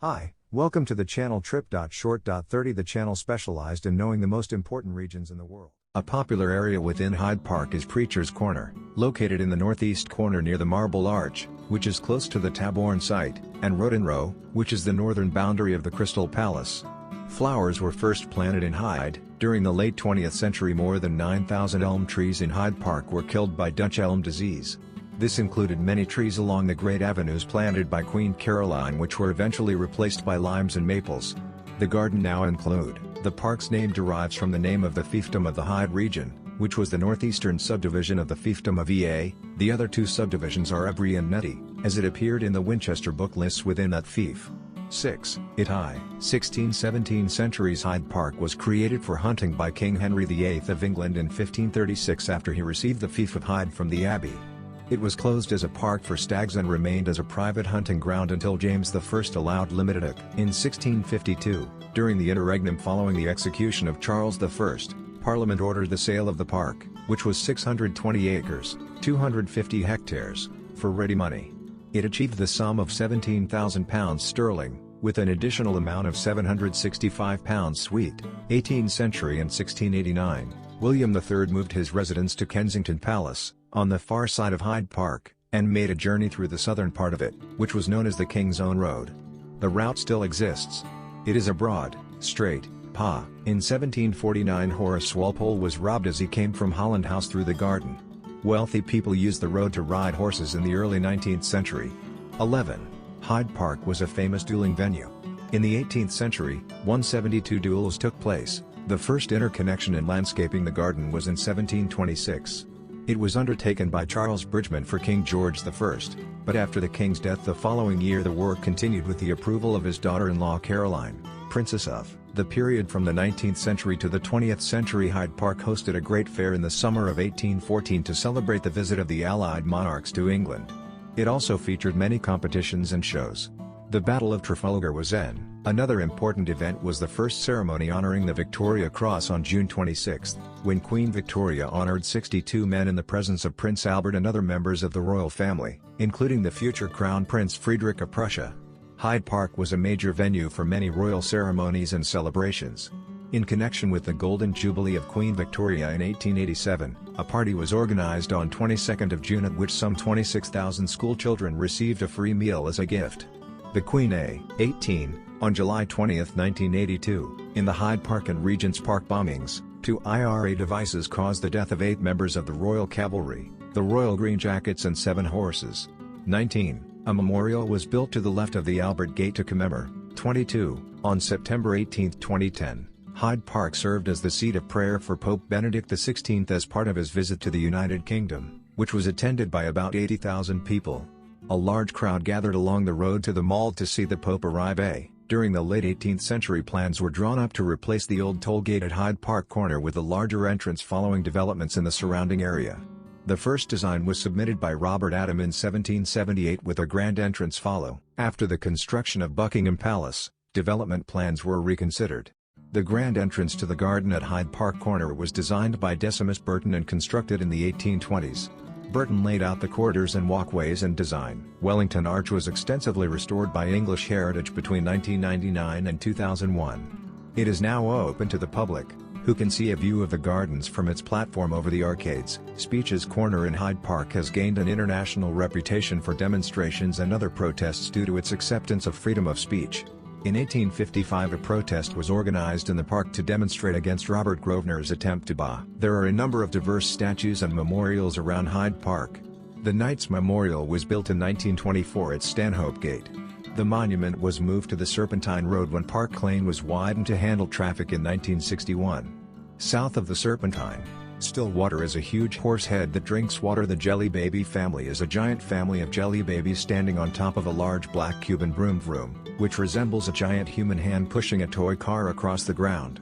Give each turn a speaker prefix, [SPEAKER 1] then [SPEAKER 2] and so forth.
[SPEAKER 1] Hi, welcome to the channel Trip.Short.30. The channel specialized in knowing the most important regions in the world. A popular area within Hyde Park is Preacher's Corner, located in the northeast corner near the Marble Arch, which is close to the Taborn site, and Roden Row, which is the northern boundary of the Crystal Palace. Flowers were first planted in Hyde. During the late 20th century, more than 9,000 elm trees in Hyde Park were killed by Dutch elm disease. This included many trees along the great avenues planted by Queen Caroline, which were eventually replaced by limes and maples. The garden now include. The park's name derives from the name of the fiefdom of the Hyde region, which was the northeastern subdivision of the fiefdom of EA. The other two subdivisions are Ebry and Netty, as it appeared in the Winchester book lists within that fief. 6. It High. 16th-17th centuries Hyde Park was created for hunting by King Henry VIII of England in 1536 after he received the fief of Hyde from the Abbey. It was closed as a park for stags and remained as a private hunting ground until James I allowed limited it. In 1652, during the interregnum following the execution of Charles I, Parliament ordered the sale of the park, which was 620 acres, 250 hectares, for ready money. It achieved the sum of £17,000 sterling, with an additional amount of £765 sweet. 18th century and 1689, William III moved his residence to Kensington Palace, on the far side of Hyde Park, and made a journey through the southern part of it, which was known as the King's Own Road. The route still exists. It is a broad, straight path. In 1749 Horace Walpole was robbed as he came from Holland House through the garden. Wealthy people used the road to ride horses in the early 19th century. 11. Hyde Park was a famous dueling venue. In the 18th century, 172 duels took place. The first interconnection in landscaping the garden was in 1726. It was undertaken by Charles Bridgeman for King George I, but after the king's death the following year the work continued with the approval of his daughter-in-law Caroline, Princess of. The period from the 19th century to the 20th century Hyde Park hosted a great fair in the summer of 1814 to celebrate the visit of the Allied monarchs to England. It also featured many competitions and shows. The Battle of Trafalgar was in. Another important event was the first ceremony honoring the Victoria Cross on June 26, when Queen Victoria honored 62 men in the presence of Prince Albert and other members of the royal family, including the future Crown Prince Friedrich of Prussia. Hyde Park was a major venue for many royal ceremonies and celebrations. In connection with the Golden Jubilee of Queen Victoria in 1887, a party was organized on 22nd of June at which some 26,000 schoolchildren received a free meal as a gift. The Queen A-18, on July 20, 1982, in the Hyde Park and Regent's Park bombings, 2 IRA devices caused the death of 8 members of the Royal Cavalry, the Royal Green Jackets and 7 horses. 19. A memorial was built to the left of the Albert Gate to commemorate. 22. On September 18, 2010, Hyde Park served as the seat of prayer for Pope Benedict XVI as part of his visit to the United Kingdom, which was attended by about 80,000 people. A large crowd gathered along the road to the mall to see the Pope arrive. During the late 18th century plans were drawn up to replace the old toll gate at Hyde Park Corner with a larger entrance following developments in the surrounding area. The first design was submitted by Robert Adam in 1778 with a grand entrance follow. After the construction of Buckingham Palace, development plans were reconsidered. The grand entrance to the garden at Hyde Park Corner was designed by Decimus Burton and constructed in the 1820s. Burton laid out the corridors and walkways and design. Wellington Arch was extensively restored by English Heritage between 1999 and 2001. It is now open to the public, who can see a view of the gardens from its platform over the arcades. Speech's Corner in Hyde Park has gained an international reputation for demonstrations and other protests due to its acceptance of freedom of speech. In 1855 a protest was organized in the park to demonstrate against Robert Grosvenor's attempt to ban. There are a number of diverse statues and memorials around Hyde Park. The Knights Memorial was built in 1924 at Stanhope Gate. The monument was moved to the Serpentine Road when Park Lane was widened to handle traffic in 1961. South of the Serpentine, Stillwater is a huge horse head that drinks water. The Jelly Baby family is a giant family of jelly babies standing on top of a large black Cuban broom, which resembles a giant human hand pushing a toy car across the ground.